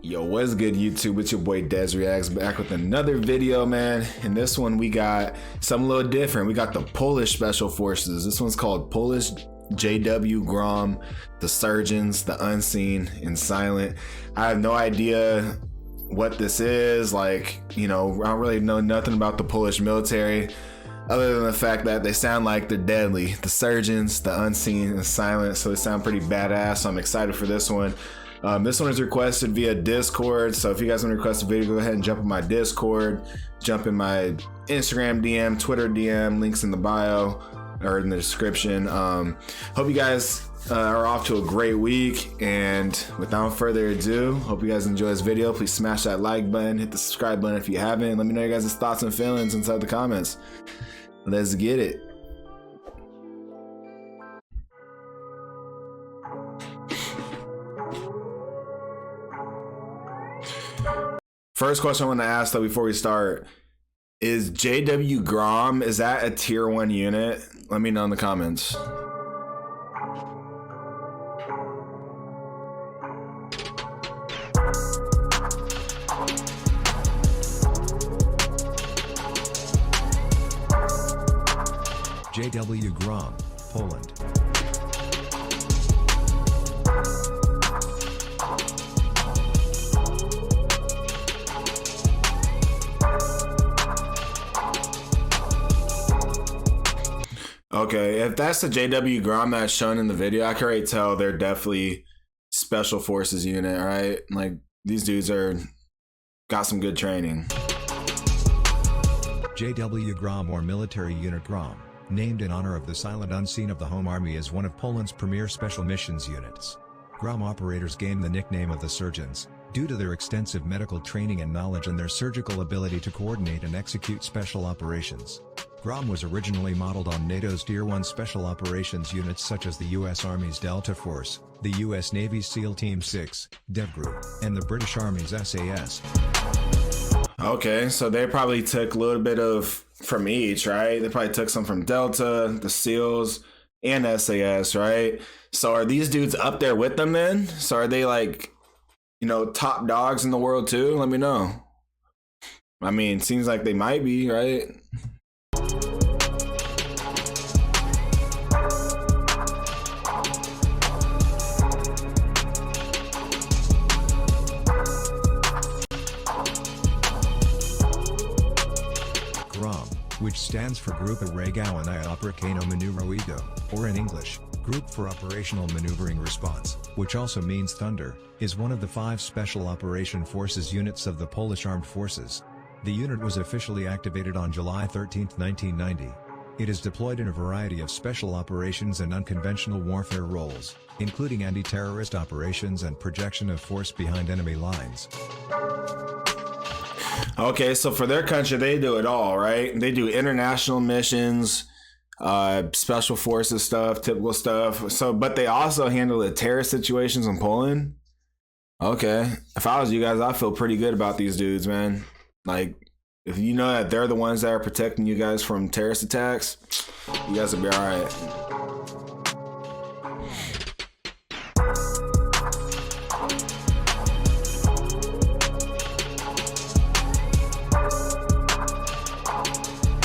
Yo, what's good YouTube? It's your boy Des Reacts back with another video, man. In this one we got something a little different. We got the Polish Special Forces. This one's called Polish JW GROM, the Surgeons, the Unseen and Silent. I have no idea what this is. Like, you know, I don't really know nothing about the Polish military other than the fact that they sound like they're deadly. The Surgeons, the Unseen and Silent, so they sound pretty badass. So I'm excited for this one. This one is requested via Discord, so if you guys want to request a video, go ahead and jump in my Discord, jump in my Instagram DM, Twitter DM, links in the bio or in the description. Hope you guys are off to a great week, and without further ado, hope you guys enjoy this video. Please smash that like button, hit the subscribe button if you haven't. Let me know your guys' thoughts and feelings inside the comments. Let's get it. First question I want to ask though before we start, is JW GROM, is that a tier 1 unit? Let me know in the comments. JW GROM, Poland. Okay, if that's the JW GROM that's shown in the video, I can already tell they're definitely Special Forces unit, right? Like, these dudes got some good training. JW GROM, or Military Unit GROM, named in honor of the Silent Unseen of the Home Army, is one of Poland's premier special missions units. GROM operators gained the nickname of the Surgeons due to their extensive medical training and knowledge and their surgical ability to coordinate and execute special operations. GROM was originally modeled on NATO's Tier 1 special operations units such as the U.S. Army's Delta Force, the U.S. Navy's SEAL Team 6, DEVGRU, and the British Army's SAS. Okay, so they probably took a little bit from each, right? They probably took some from Delta, the SEALs, and SAS, right? So are these dudes up there with them then? So are they like, you know, top dogs in the world too? Let me know. I mean, seems like they might be, right? GROM, which stands for Grupa Regawania Operacyjno Manewrowego, or in English, Group for Operational Maneuvering Response, which also means Thunder, is one of the 5 Special Operation Forces units of the Polish Armed Forces. The unit was officially activated on July 13, 1990. It is deployed in a variety of special operations and unconventional warfare roles, including anti-terrorist operations and projection of force behind enemy lines. Okay, so for their country, they do it all, right? They do international missions, special forces stuff, typical stuff. So, but they also handle the terrorist situations in Poland. Okay, if I was you guys, I feel pretty good about these dudes, man. Like, if you know that they're the ones that are protecting you guys from terrorist attacks, you guys will be all right.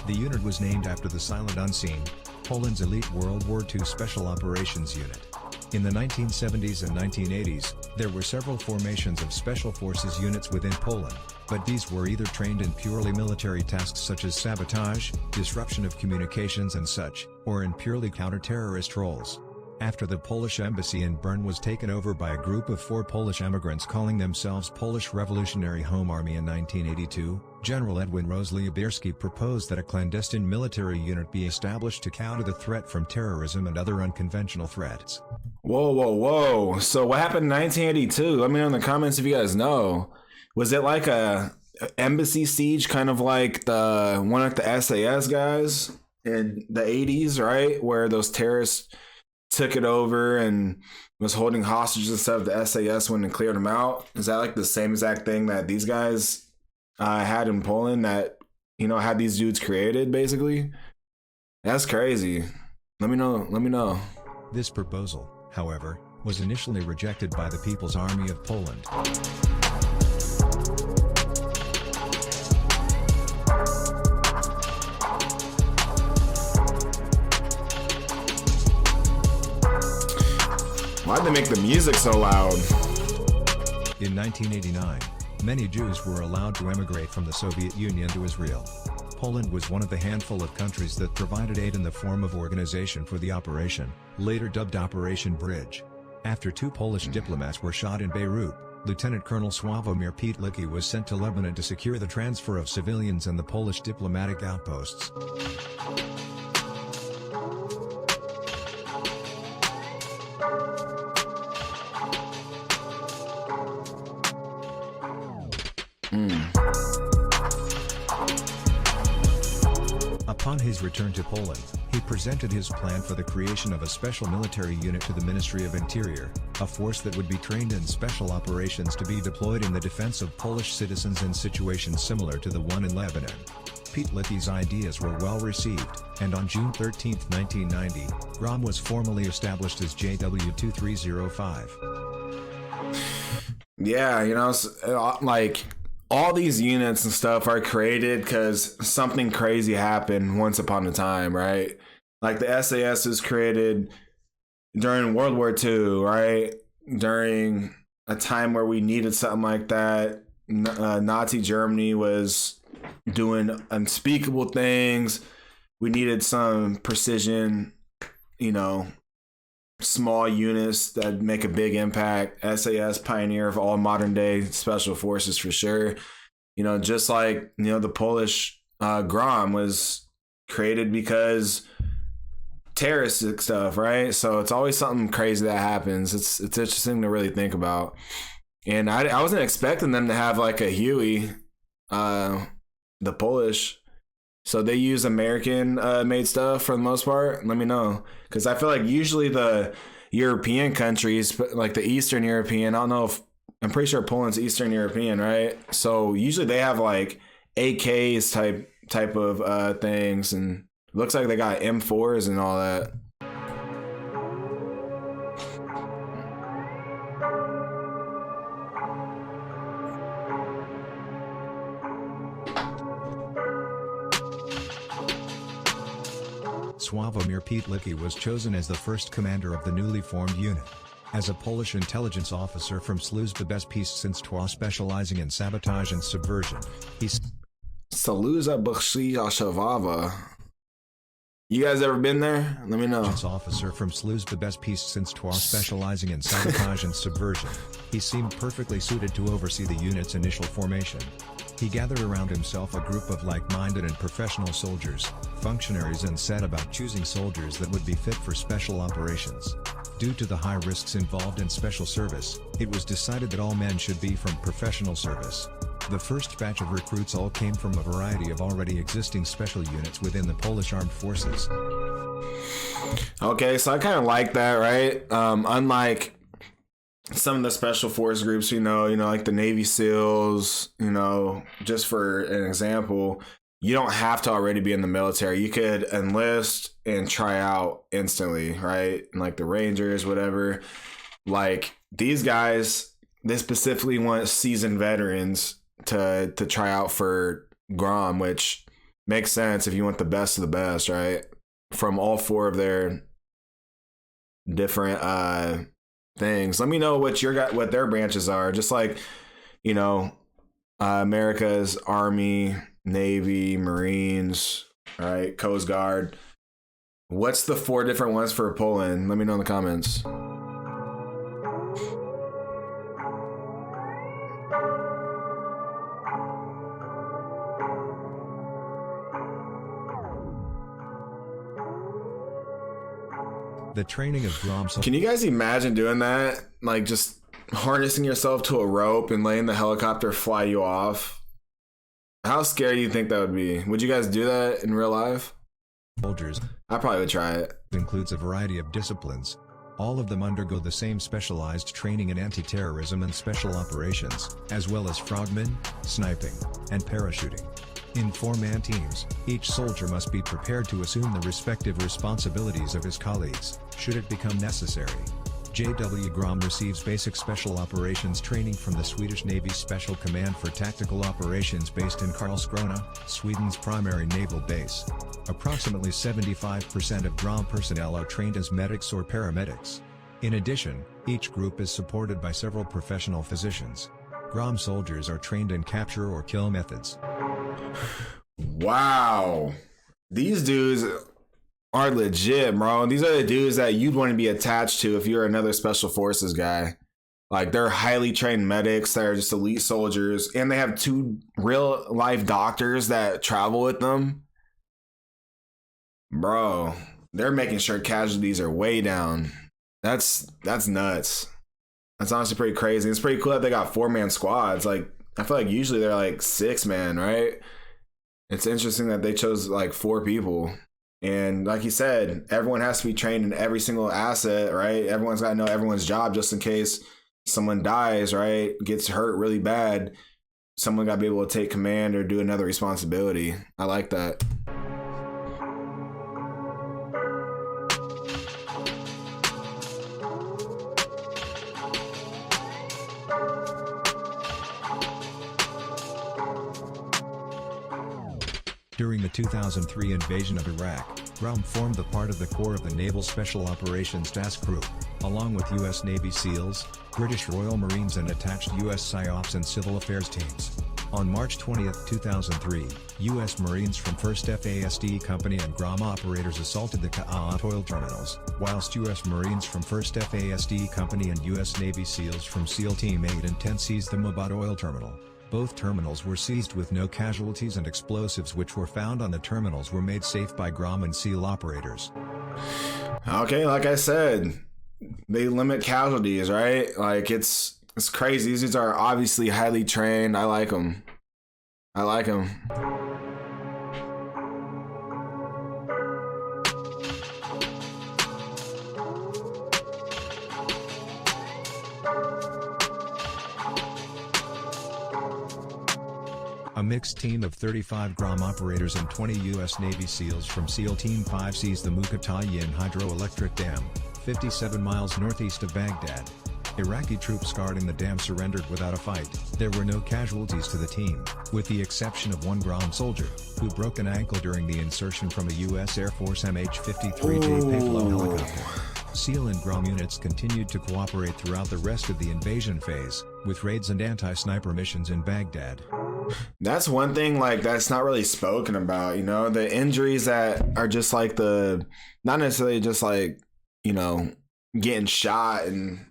The unit was named after the Silent Unseen, Poland's elite World War II Special Operations Unit. In the 1970s and 1980s, there were several formations of Special Forces units within Poland, but these were either trained in purely military tasks such as sabotage, disruption of communications and such, or in purely counter-terrorist roles. After the Polish embassy in Bern was taken over by a group of 4 Polish immigrants calling themselves Polish Revolutionary Home Army in 1982, General Edwin Roslybierski proposed that a clandestine military unit be established to counter the threat from terrorism and other unconventional threats. Whoa, whoa, whoa. So what happened in 1982? Let me know in the comments if you guys know. Was it like a embassy siege, kind of like the one at the SAS guys in the 80s, right? Where those terrorists took it over and was holding hostages and stuff. The SAS went and cleared them out. Is that like the same exact thing that these guys had in Poland that, you know, had these dudes created basically? That's crazy. Let me know. This proposal, however, was initially rejected by the People's Army of Poland. Why'd they make the music so loud? In 1989, many Jews were allowed to emigrate from the Soviet Union to Israel. Poland was one of the handful of countries that provided aid in the form of organization for the operation, later dubbed Operation Bridge. After 2 Polish diplomats were shot in Beirut, Lieutenant Colonel Sławomir Pietlicki was sent to Lebanon to secure the transfer of civilians and the Polish diplomatic outposts. Upon his return to Poland, he presented his plan for the creation of a special military unit to the Ministry of Interior, a force that would be trained in special operations to be deployed in the defense of Polish citizens in situations similar to the one in Lebanon. Pietlicki's ideas were well received, and on June 13, 1990, GROM was formally established as JW2305. Yeah, you know, like, all these units and stuff are created because something crazy happened once upon a time, right? Like the SAS was created during World War II, right? During a time where we needed something like that. Nazi Germany was doing unspeakable things. We needed some precision, you know, small units that make a big impact. SAS, pioneer of all modern day special forces for sure. You know, just like, you know, the Polish GROM was created because terroristic stuff, right? So it's always something crazy that happens. It's interesting to really think about. And I wasn't expecting them to have like a Huey, the Polish. So they use American made stuff for the most part. Let me know, because I feel like usually the European countries, like the Eastern European, I don't know if, I'm pretty sure Poland's Eastern European, right? So usually they have like AKs type of things, and it looks like they got M4s and all that. Sławomir Pietlicki was chosen as the first commander of the newly formed unit. As a Polish intelligence officer from Służba Bezpieczeństwa specializing in sabotage and subversion, he's Służba Bezpieczeństwa. You guys ever been there? Let me know. Officer from Służba Bezpieczeństwa specializing in sabotage and subversion, he seemed perfectly suited to oversee the unit's initial formation. He gathered around himself a group of like-minded and professional soldiers, functionaries, and set about choosing soldiers that would be fit for special operations. Due to the high risks involved in special service, it was decided that all men should be from professional service. The first batch of recruits all came from a variety of already existing special units within the Polish Armed Forces. Okay, so I kind of like that, right? Unlike some of the special force groups, you know, like the Navy SEALs, you know, just for an example, you don't have to already be in the military. You could enlist and try out instantly, right? And like the Rangers, whatever. Like these guys, they specifically want seasoned veterans to try out for GROM, which makes sense if you want the best of the best, right? From all 4 of their different things. Let me know what their branches are. Just like, you know, America's Army, Navy, Marines, right? Coast Guard. What's the 4 different ones for Poland? Let me know in the comments. The training of GROM. Can you guys imagine doing that? Like just harnessing yourself to a rope and letting the helicopter fly you off? How scary do you think that would be? Would you guys do that in real life? Soldiers. I probably would try it. Includes a variety of disciplines. All of them undergo the same specialized training in anti-terrorism and special operations, as well as frogmen, sniping, and parachuting. In 4-man teams, each soldier must be prepared to assume the respective responsibilities of his colleagues, should it become necessary. GROM receives basic special operations training from the Swedish Navy's Special Command for Tactical Operations based in Karlskrona, Sweden's primary naval base. Approximately 75% of GROM personnel are trained as medics or paramedics. In addition, each group is supported by several professional physicians. GROM soldiers are trained in capture or kill methods. Wow. These dudes are legit, bro. These are the dudes that you'd want to be attached to if you're another special forces guy. Like, they're highly trained medics. They're just elite soldiers. And they have 2 real life doctors that travel with them. Bro, they're making sure casualties are way down. That's nuts. That's honestly pretty crazy. It's pretty cool that they got 4-man squads. Like, I feel like usually they're like 6-man, right? It's interesting that they chose like 4 people. And like you said, everyone has to be trained in every single asset, right? Everyone's got to know everyone's job just in case someone dies, right? Gets hurt really bad. Someone got to be able to take command or do another responsibility. I like that. During the 2003 invasion of Iraq, GROM formed the part of the core of the Naval Special Operations Task Group, along with U.S. Navy SEALs, British Royal Marines and attached U.S. PSYOPs and civil affairs teams. On March 20, 2003, U.S. Marines from 1st FASD Company and GROM operators assaulted the Cashapp oil terminals, whilst U.S. Marines from 1st FASD Company and U.S. Navy SEALs from SEAL Team 8 and 10 seized the Mobad oil terminal. Both terminals were seized with no casualties, and explosives which were found on the terminals were made safe by GROM and SEAL operators. Okay, like I said, they limit casualties, right? Like, it's crazy. These are obviously highly trained. I like them. I like them. A mixed team of 35 GROM operators and 20 U.S. Navy SEALs from SEAL Team 5 seized the Mukatayin hydroelectric dam, 57 miles northeast of Baghdad. Iraqi troops guarding the dam surrendered without a fight. There were no casualties to the team, with the exception of 1 GROM soldier, who broke an ankle during the insertion from a U.S. Air Force MH-53J payload helicopter. SEAL and GROM units continued to cooperate throughout the rest of the invasion phase, with raids and anti-sniper missions in Baghdad. That's one thing, like, that's not really spoken about, you know, the injuries that are just like not necessarily just like, you know, getting shot and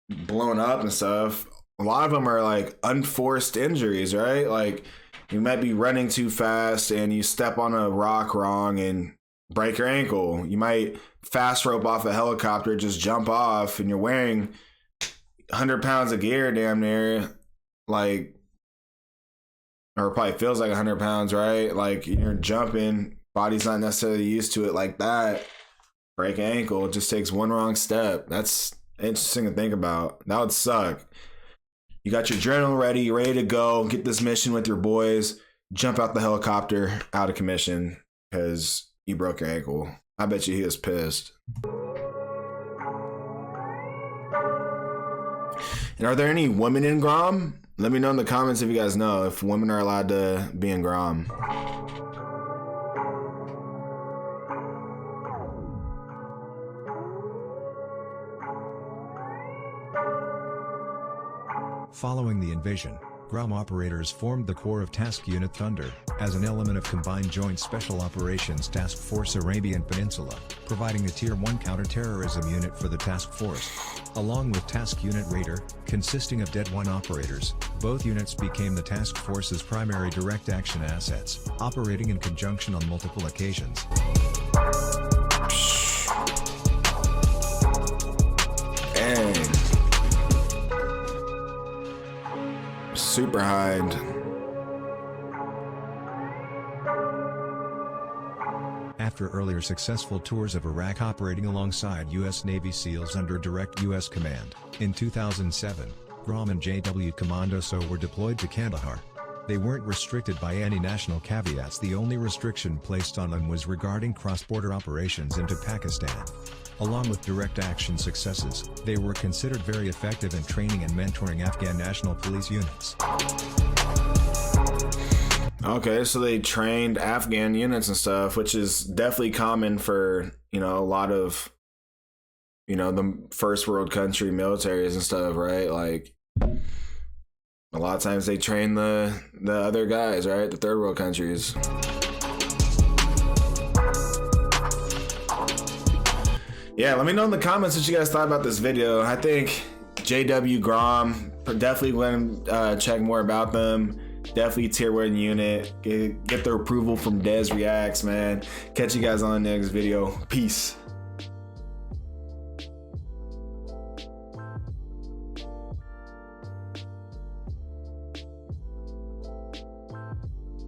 blown up and stuff. A lot of them are like unforced injuries, right? Like, you might be running too fast and you step on a rock wrong and break your ankle. You might fast rope off a helicopter, just jump off, and you're wearing 100 pounds of gear damn near, like, or it probably feels like 100 pounds, right? Like, you're jumping, body's not necessarily used to it like that. Break an ankle, it just takes one wrong step. That's interesting to think about. That would suck. You got your adrenaline ready, you're ready to go, get this mission with your boys, jump out the helicopter, out of commission, because you broke your ankle. I bet you he was pissed. And are there any women in GROM? Let me know in the comments if you guys know if women are allowed to be in GROM. Following the invasion, GROM operators formed the core of Task Unit Thunder, as an element of Combined Joint Special Operations Task Force Arabian Peninsula, providing a Tier 1 counterterrorism unit for the task force. Along with Task Unit Raider, consisting of Dead 1 operators, both units became the task force's primary direct action assets, operating in conjunction on multiple occasions. Dang. Super hide. After earlier successful tours of Iraq operating alongside U.S. Navy SEALs under direct U.S. command, in 2007, GROM and JW Commando SO were deployed to Kandahar. They weren't restricted by any national caveats. The only restriction placed on them was regarding cross-border operations into Pakistan. Along with direct action successes, they were considered very effective in training and mentoring Afghan National Police units. Okay, so they trained Afghan units and stuff, which is definitely common for, you know, a lot of, you know, the first world country militaries and stuff, right? Like, a lot of times they train the other guys, right? The third world countries. Yeah, let me know in the comments what you guys thought about this video. I think GROM, definitely going to check more about them. Definitely tier 1 unit. Get their approval from Des Reacts, man. Catch you guys on the next video. Peace.